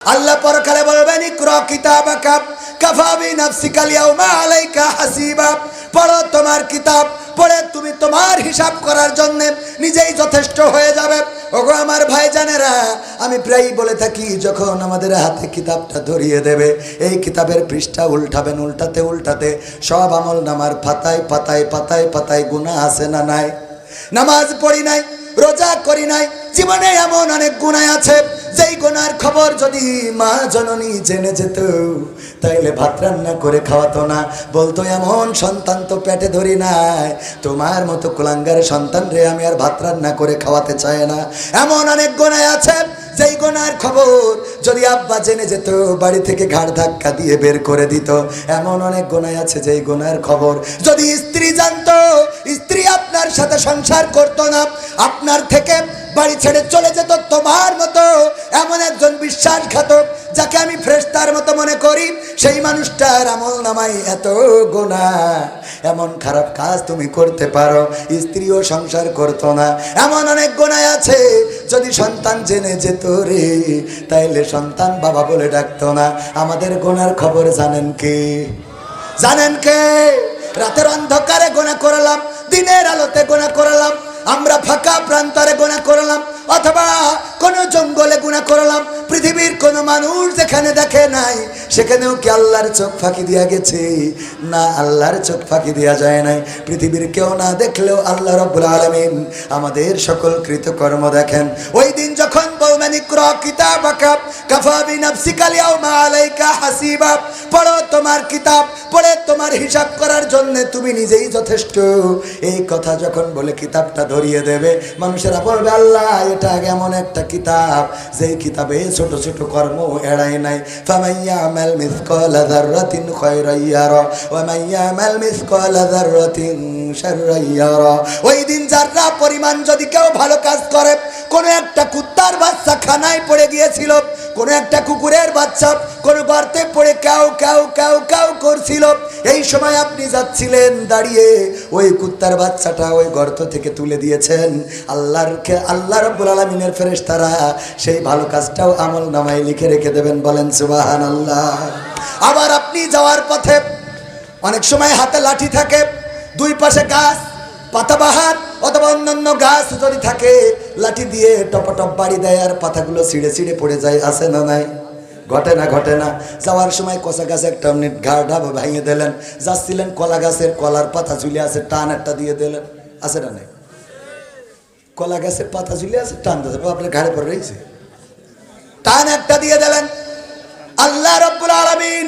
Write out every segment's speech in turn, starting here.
আল্লাহ পরকালে বলবেন ইকরা কিতাবাকা কাফা বিনাফসিকা আল-ইয়াওমা আলাইকা হাসিবা। পড়ো তোমার কিতাব, পড়ে তুমি তোমার হিসাব করার জন্য নিজেই যথেষ্ট হয়ে যাবে। ওগো আমার ভাইজানেরা, আমি প্রায়ই বলে থাকি, যখন আমাদের হাতে কিতাবটা ধরিয়ে দেবে, এই কিতাবের পৃষ্ঠা উল্টাবেন, উল্টাতে উল্টাতে সব আমল নামার পাতায় পাতায় পাতায় পাতায় গুনাহ আছে না নাই? নামাজ পড়ি নাই, রোজা করি নাই, জীবনে এমন অনেক গুনাহ আছে যেই গুনার খবর যদি মা জননী জেনে যেত তাইলে ভাত রান্না করে খাওয়াতো না, বলতো এমন সন্তান তো পেটে ধরি নাই, তোমার মতো কুলাঙ্গার সন্তান রে আমি আর ভাত রান্না করে খাওয়াতে চাই না। এমন অনেক গুনাহ আছে যেই গুনার খবর যদি আব্বা জেনে যেত বাড়ি থেকে ঘাড় ধাক্কা দিয়ে বের করে দিত। এমন অনেক গুনাহ আছে যেই গুনার খবর যদি স্ত্রী জানতো, স্ত্রী আপনার সাথে সংসার করতো না, আপনার থেকে বাড়ি ছেড়ে চলে যেত। তোমার মতো এমন একজন বিশ্বাসঘাতক যাকে আমি ফেরেশতার মতো মনে করি, সেই মানুষটার আমল নামায় এত গুনাহ, এমন খারাপ কাজ তুমি করতে পারো, স্ত্রীও সংসার করতো না। এমন অনেক গুনাহ আছে যদি সন্তান জেনে যেত রে তাইলে সন্তান বাবা বলে ডাকতো না। আমাদের গুনার খবর জানেন কে? জানেন কে? রাতের অন্ধকারে গুনাহ করলাম, দিনের আলোতে গুনাহ করলাম, আমরা ফাঁকা প্রান্তরে গুনাহ করলাম, অথবা কোন জঙ্গলে গুনাহ করলাম, পৃথিবীর কোন মানুষ যেখানে দেখে নাই সেখানেও কি আল্লাহর চোখ ফাঁকি দিয়া গেছে? না, আল্লাহর চোখ ফাঁকি দেওয়া যায় নাই। পৃথিবীর কেউ না দেখলেও আল্লাহ রাব্বুল আলামিন আমাদের সকল কৃতকর্ম দেখেন। ওই দিন যখন বলবেন ইকরা কিতাবাকা কাফা বিনাফসিকা আল-ইয়াওমা আলাইকা হাসিবা, পড়ো তোমার কিতাব, পড়ে তোমার হিসাব করার জন্য তুমি নিজেই যথেষ্ট, এই কথা যখন বলে কিতাবটা ধরিয়ে দেবে, মানুষেরা বলবে আল্লাহ এটা এমন একটা কিতাব যেই কিতাবে ছোট ছোট কর্ম এড়ায় নাই। ফামাইয়ামাল মিসকালা যাররাতিন খায়রান ইয়ারা ওয়া মাইয়ামাল মিসকালা যাররাতিন শাররান ইয়ারা। ওই দিন যারা পরিমাণ যদি কেউ ভালো কাজ করে, কোন একটা কুত্তার বাচ্চা খানায় পড়ে গিয়েছিল, কোন একটা কুকুরের বাচ্চা কোন গর্তে পড়ে কাউ কাউ কাউ কাউ করছিল, এই সময় আপনি যাচ্ছিলেন দাঁড়িয়ে, ওই কুত্তার বাচ্চাটা ওই গর্ত থেকে তুলে দিয়েছেন, আল্লাহ রাব্বুল আলামিনের ফেরেশতারা সেই ভালো কাজটাও আমল নামায় লিখে রেখে দেবেন। বলেন সুবহানাল্লাহ। আবার আপনি যাওয়ার পথে অনেক সময় হাতে লাঠি থাকে, দুই পাশে গাছ পাতাবাহার অথবা অন্যান্য গাছ যদি থাকে, লাঠি দিয়ে টপটপ বাড়ি দেয় আর পাতাগুলো ছিঁড়ে ছিঁড়ে পড়ে যায়, আছে না নাই? ঘটে না? ঘটে না? যাওয়ার সময় কচা গাছে একটা ঘাড় ঢাবা ভাঙিয়ে দিলেন, যাচ্ছিলেন কলা গাছের কলার পাতা ঝুলে আছে, টান একটা দিয়ে দিলেন, আছে না নাই? কলা গাছের পাতা ঝুলে আছে, টান দিতে আপনার ঘাড়ে পড়ে রয়েছে, টান একটা দিয়ে দিলেন। আল্লাহ রাব্বুল আলামিন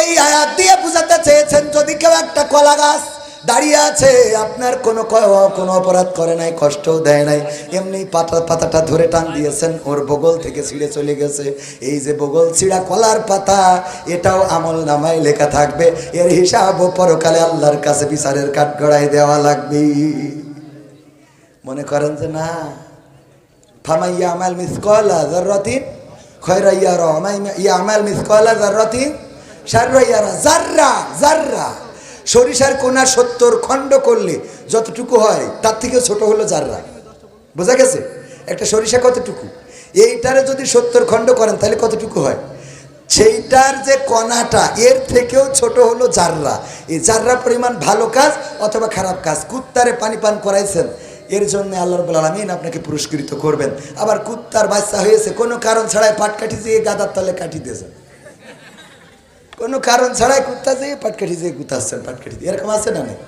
এই আয়াত দিয়ে বুঝাতে চেয়েছেন, যদি কেউ একটা কলা গাছ দাঁড়িয়ে আছে, আপনার কোনো অপরাধ করে নাই, কষ্টও দেয় নাই, এমনি পাতাটা ধরে টান দিয়েছেন, ওর বগল থেকে ছিঁড়ে চলে গেছে, এই যে বগল ছিঁড়া কলার পাতা, এটাও আমল নামায় লেখা থাকবে, এর হিসাব পরকালে আল্লাহর কাছে বিচারের কাঠগড়ায় দেওয়া লাগবে। মনে করেন যে না, ফামাইয়ামাল মিসকালা যাররাতিন খায়রান ইয়ারা ওয়া মাইয়ামাল মিসকালা যাররাতিন শাররান ইয়ারা। যাররা যাররা, সরিষার কোনা 70 খণ্ড করলে যতটুকু হয় তার থেকে ছোট হলো যাররা। বোঝা গেছে? একটা সরিষা কতটুকু, এইটারে যদি 70 খণ্ড করেন তাহলে কতটুকু হয়? সেইটার যে কণাটা এর থেকেও ছোট হলো যাররা। এই যাররা পরিমাণ ভালো কাজ অথবা খারাপ কাজ, কুত্তারে পানি পান করাইছেন, এর জন্য আল্লাহ রাব্বুল আলামিন আপনাকে পুরস্কৃত করবেন। আবার কুত্তার বাচ্চা হয়েছে, কোনো কারণ ছাড়াই পাটকাঠি দিয়ে গাদার তলে কাটি দিয়েছেন, কোনো কারণ ছাড়াই কুত্তা যেয়ে পাটকাঠি যেয়ে গুতাচ্ছেন, পাটকাঠি দিয়ে, এরকম আছে না নেই?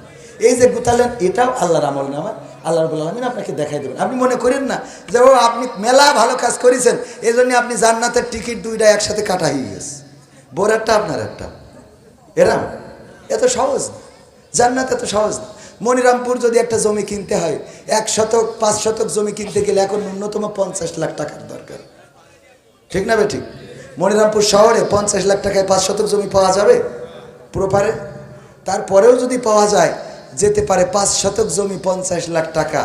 এই যে গুতালেন, এটাও আল্লাহর আমল নামা, আল্লাহ রাব্বুল আলামিন আপনাকে দেখাই দেবেন। আপনি মনে করেন না যে ও আপনি মেলা ভালো কাজ করেছেন, এই জন্য আপনি জান্নাতের টিকিট দুইটা একসাথে কাটা হয়ে গেছে, বোর একটা আপনার একটা, এরম এত সহজ না, জান্নাত এত সহজ না। মনিরামপুর যদি একটা জমি কিনতে হয়, 1 শতক 5 শতক জমি কিনতে গেলে এখন ন্যূনতম 50 লাখ টাকার দরকার, ঠিক না বে ঠিক? মনিরামপুর শহরে 50 লাখ টাকায় 5 শতক জমি পাওয়া যাবে প্রপারে? তারপরেও যদি পাওয়া যায়, যেতে পারে 5 শতক জমি 50 লাখ টাকা।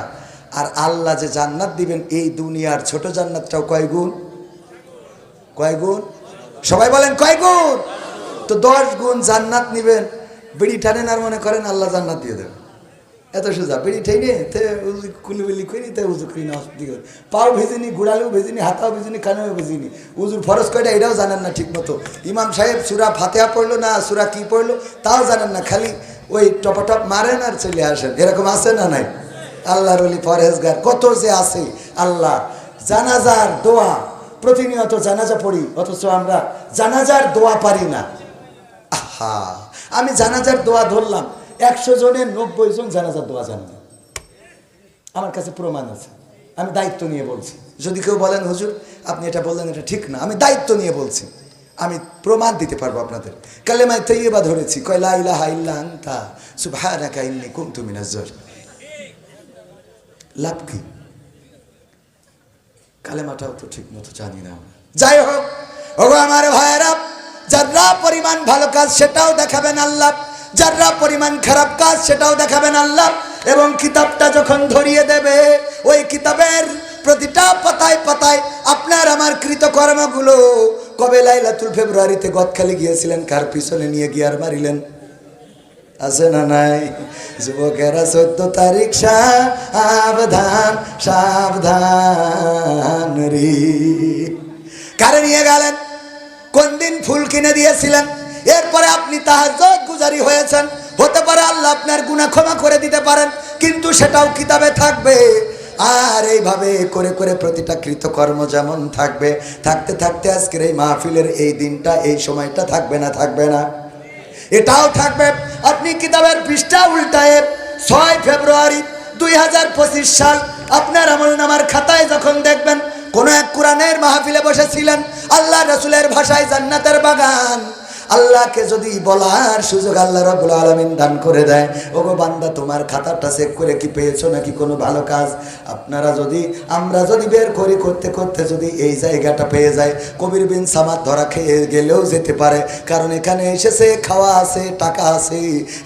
আর আল্লাহ যে জান্নাত দিবেন, এই দুনিয়ার ছোট জান্নাতটাও কয় গুণ? কয় গুণ? সবাই বলেন কয় গুণ? তো 10 গুণ জান্নাত নিবেন, বিড়ি টানেন আর মনে করেন আল্লাহ জান্নাত দিয়ে দেবেন। এত সোজা বিড়ি ঠেনে তে উজু কুলিবিলি করি তে উজু করি না দিকে পাও ভেজিনি গুড়ালেও ভেজিনি হাতাও ভেজিনি কানেও ভেজিনি উজুর ফরজ কয়টা এটাও জানেন না ঠিক মতো ইমাম সাহেব সূরা ফাতিহা পড়লো না সূরা কি পড়লো তাও জানেন না খালি ওই টপাটপ মারেন আর চলে আসেন এরকম আছে না নাই আল্লাহর ওলি পরহেজগার কত যে আছে আল্লাহ জানাজার দোয়া প্রতিনিয়ত জানাজা পড়ি অথচ আমরা জানাজার দোয়া পারি না আহা আমি জানাজার দোয়া ধরলাম 100 জনের 90 জন জানাজার দোয়া জানে না আমার কাছে প্রমাণ আছে আমি দায়িত্ব নিয়ে বলছি যদি কেউ বলেন হুজুর আপনি এটা বললেন এটা ঠিক না আমি দায়িত্ব নিয়ে বলছি আমি প্রমাণ দিতে পারবো আপনাদের কালেমায়ে তাইয়্যিবা ধরেছি কয় লা ইলাহা ইল্লা আনতা সুবহানাকা ইন্নী কুনতু মিনাজ জালিমিন লাভ কি কালেমাটাও তো ঠিক মতো জানি না যাই হোক ওগো আমার ভাইয়েরা যারা পরিমাণ ভালো কাজ সেটাও দেখাবেন আল্লাহ যারা পরিমাণ খারাপ কাজ সেটাও দেখাবেন আল্লাহ এবং কিতাবটা যখন ধরিয়ে দেবে ওই কিতাবের প্রতিটা পাতায় পাতায় আপনার আমার কৃতকর্মগুলো কবে লাইলাতুল ফেব্রুয়ারিতে গদখালি গিয়েছিলেন কার পিছনে নিয়ে গিয়ার মারিলেন আছে না নাই যুবকেরা 14 তারিখ সাবধান সাবধান রে কারে নিয়ে গেলেন কোন দিন ফুল কিনে দিয়েছিলেন এরপরে আপনি তাহাজ্জুদ গুজারি হয়েছেন হতে পারে আল্লাহ আপনার গুনাহ ক্ষমা করে দিতে পারেন কিন্তু সেটাও কিতাবে থাকবে আর এইভাবে করে করে প্রতিটা কৃতকর্ম যেমন থাকবে থাকতে থাকতে আজকের এই মাহফিলের এই দিনটা এই সময়টা থাকবে না থাকবে না এটাও থাকবে আপনি কিতাবের পৃষ্ঠা উল্টায়ে 6 ফেব্রুয়ারি 2025 সাল আপনার আমলনামার খাতায় যখন দেখবেন কোন এক কোরআনের মাহফিলে বসেছিলেন আল্লাহ রাসূলের ভাষায় জান্নাতের বাগান আল্লাহকে যদি বলার সুযোগ আল্লাহ রাব্বুল আলামিন দান করে দেয় ওগো বান্দা তোমার খাতাটা চেক করে কি পেয়েছো নাকি কোনো ভালো কাজ আমরা যদি বের করি করতে করতে যদি এই জায়গাটা পেয়ে যায় কবির বিন সামাদ ধরা খেয়ে গেলেও যেতে পারে কারণ এখানে এসেছে খাওয়া আছে টাকা আছে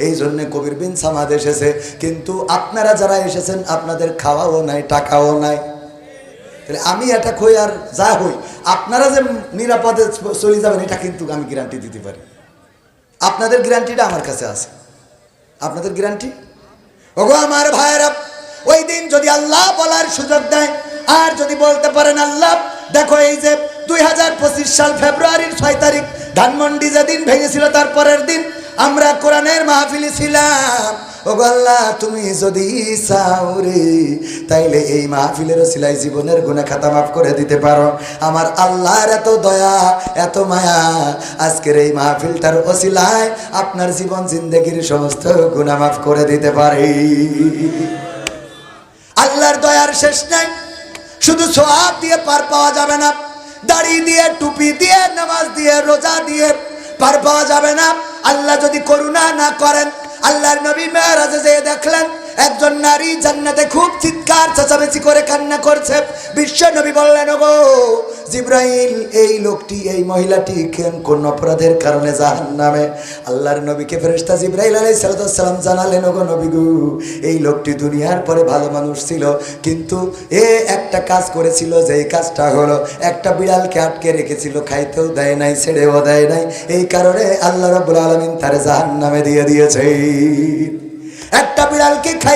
এই জন্য কবির বিন সামাদ এসেছে কিন্তু আপনারা যারা এসেছেন আপনাদের খাওয়াও নাই টাকাও নাই তাহলে আমি এটা কই আর যা হই আপনারা যে নিরাপদে চলে যাবেন এটা কিন্তু আমি গ্যারান্টি দিতে পারি আপনাদের গ্যারান্টিটা আমার কাছে আছে আপনাদের গ্যারান্টি ওগো আমার ভাইয়েরা ওই দিন যদি আল্লাহ বলার সুযোগ দেয় আর যদি বলতে পারেন আল্লাহ দেখো এই যে 2025 সাল ফেব্রুয়ারির 6 তারিখ ধানমন্ডি যেদিন ভেঙেছিল তার পরের দিন আমরা কোরআনের মাহফিলে ছিলাম ওগো আল্লাহ তুমি যদি চাও রে তাইলে এই মাহফিলের ওসিলায় জীবনের গুনাহ খাতা মাফ করে দিতে পারো আমার আল্লাহর এত দয়া এত মায়া আজকের এই মাহফিলটার ওসিলায় আপনার জীবন জিন্দেগির সমস্ত গুনাহ মাফ করে দিতে পারে আল্লাহর দয়ার শেষ নাই শুধু সওয়াব দিয়ে পার পাওয়া যাবে না দাড়ি দিয়ে টুপি দিয়ে নামাজ দিয়ে রোজা দিয়ে পার পাওয়া যাবে না আল্লাহ যদি করুণা না করেন আল্লাহর নবী মেরাজে যেয়ে দেখলেন একজন নারী জান্নাতে খুব চিৎকার চেঁচামেচি করে কান্না করছে বিশ্ব নবী বললেন ওগো জিবরাইল এই লোকটি এই মহিলাটি কোন অপরাধের কারণে জাহান্নামে আল্লাহর নবীকে ফেরেশতা জিবরাইল আলাইহিস সালাম জানালেন ওগো নবী গো এই লোকটি দুনিয়ার পরে ভালো মানুষ ছিল কিন্তু একটা কাজ করেছিল যে এই কাজটা হলো একটা বিড়ালকে আটকে রেখেছিল খাইতেও দেয় নাই ছেড়েও দেয় নাই এই কারণে আল্লাহ রাব্বুল আলামিন তারে জাহান্নামে দিয়ে দিয়েছে একটা বিড়ালকে খাই